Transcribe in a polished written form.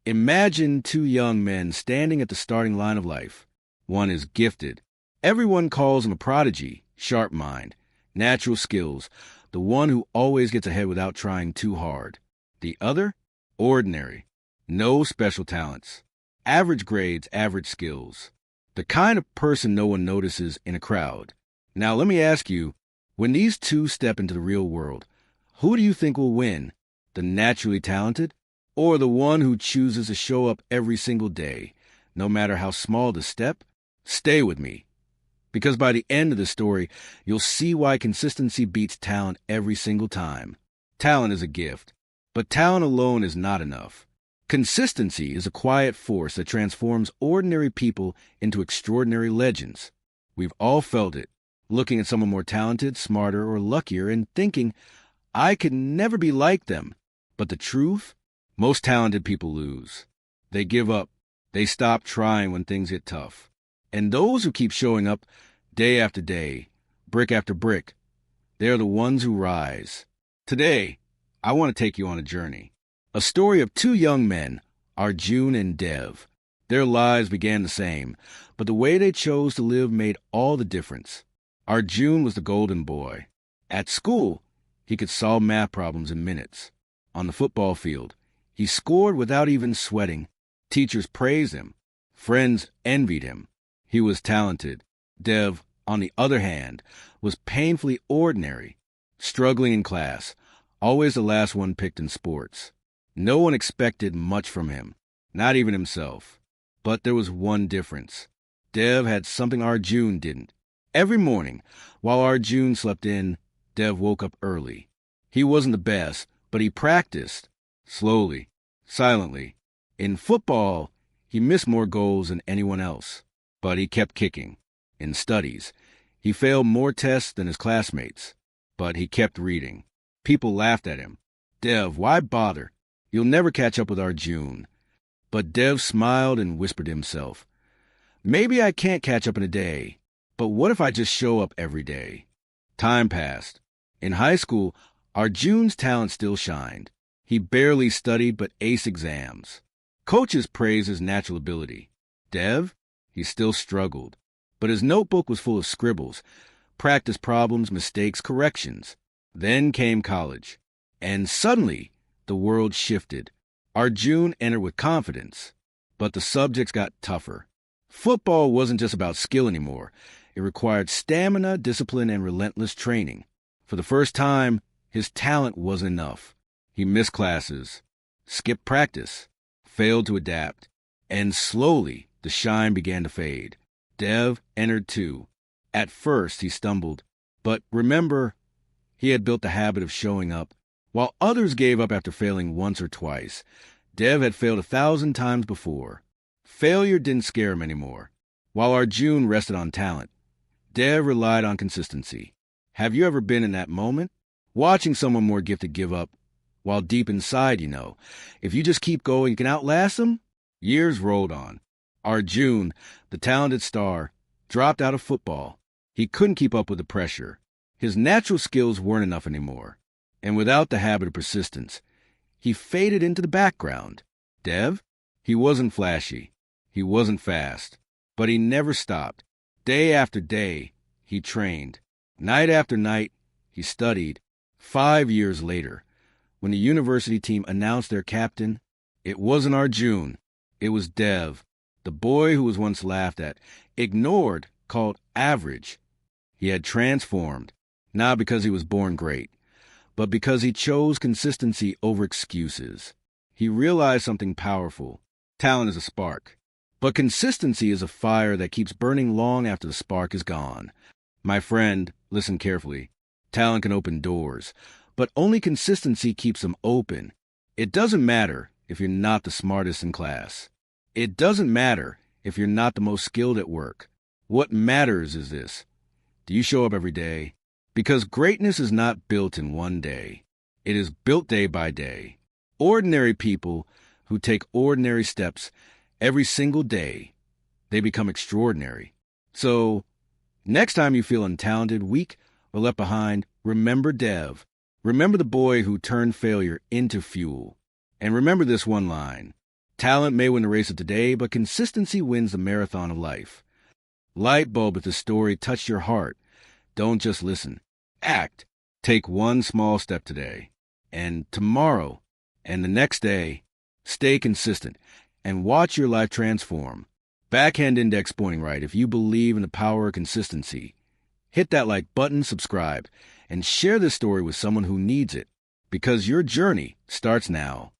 Imagine two young men standing at the starting line of life. One is gifted. Everyone calls him a prodigy, sharp mind, natural skills, the one who always gets ahead without trying too hard. The other? Ordinary. No special talents. Average grades, average skills. The kind of person no one notices in a crowd. Now let me ask you, when these two step into the real world, who do you think will win? The naturally talented? Or the one who chooses to show up every single day, no matter how small the step? Stay with me. Because by the end of the story, you'll see why consistency beats talent every single time. Talent is a gift, but talent alone is not enough. Consistency is a quiet force that transforms ordinary people into extraordinary legends. We've all felt it, looking at someone more talented, smarter, or luckier and thinking, I could never be like them. But the truth? Most talented people lose. They give up. They stop trying when things get tough. And those who keep showing up day after day, brick after brick, they're the ones who rise. Today, I want to take you on a journey. A story of two young men, Arjun and Dev. Their lives began the same, but the way they chose to live made all the difference. Arjun was the golden boy. At school, he could solve math problems in minutes. On the football field, he scored without even sweating. Teachers praised him. Friends envied him. He was talented. Dev, on the other hand, was painfully ordinary, struggling in class, always the last one picked in sports. No one expected much from him, not even himself. But there was one difference. Dev had something Arjun didn't. Every morning, while Arjun slept in, Dev woke up early. He wasn't the best, but he practiced. Slowly, silently. In football, he missed more goals than anyone else, but he kept kicking. In studies, he failed more tests than his classmates, but he kept reading. People laughed at him. Dev, why bother? You'll never catch up with Arjun. But Dev smiled and whispered to himself, maybe I can't catch up in a day, but what if I just show up every day? Time passed. In high school, Arjun's talent still shined. He barely studied but aced exams. Coaches praised his natural ability. Dev? He still struggled. But his notebook was full of scribbles, practice problems, mistakes, corrections. Then came college. And suddenly, the world shifted. Arjun entered with confidence. But the subjects got tougher. Football wasn't just about skill anymore. It required stamina, discipline, and relentless training. For the first time, his talent wasn't enough. He missed classes, skipped practice, failed to adapt, and slowly the shine began to fade. Dev entered too. At first he stumbled, but remember, he had built the habit of showing up. While others gave up after failing once or twice, Dev had failed 1,000 times before. Failure didn't scare him anymore. While Arjun rested on talent, Dev relied on consistency. Have you ever been in that moment? Watching someone more gifted give up, while deep inside, if you just keep going, you can outlast them? Years rolled on. Arjun, the talented star, dropped out of football. He couldn't keep up with the pressure. His natural skills weren't enough anymore. And without the habit of persistence, he faded into the background. Dev? He wasn't flashy. He wasn't fast. But he never stopped. Day after day, he trained. Night after night, he studied. 5 years later, when the university team announced their captain, it wasn't Arjun. It was Dev, the boy who was once laughed at, ignored, called average. He had transformed, not because he was born great, but because he chose consistency over excuses. He realized something powerful. Talent is a spark, but consistency is a fire that keeps burning long after the spark is gone. My friend, listen carefully. Talent can open doors, but only consistency keeps them open. It doesn't matter if you're not the smartest in class. It doesn't matter if you're not the most skilled at work. What matters is this. Do you show up every day? Because greatness is not built in one day. It is built day by day. Ordinary people who take ordinary steps every single day, they become extraordinary. So, next time you feel untalented, weak, or left behind, remember Dev. Remember the boy who turned failure into fuel. And remember this one line. Talent may win the race of today, but consistency wins the marathon of life. Light bulb if the story touched your heart. Don't just listen. Act. Take one small step today. And tomorrow, and the next day, stay consistent and watch your life transform. Backhand index pointing right if you believe in the power of consistency. Hit that like button, subscribe, and share this story with someone who needs it, because your journey starts now.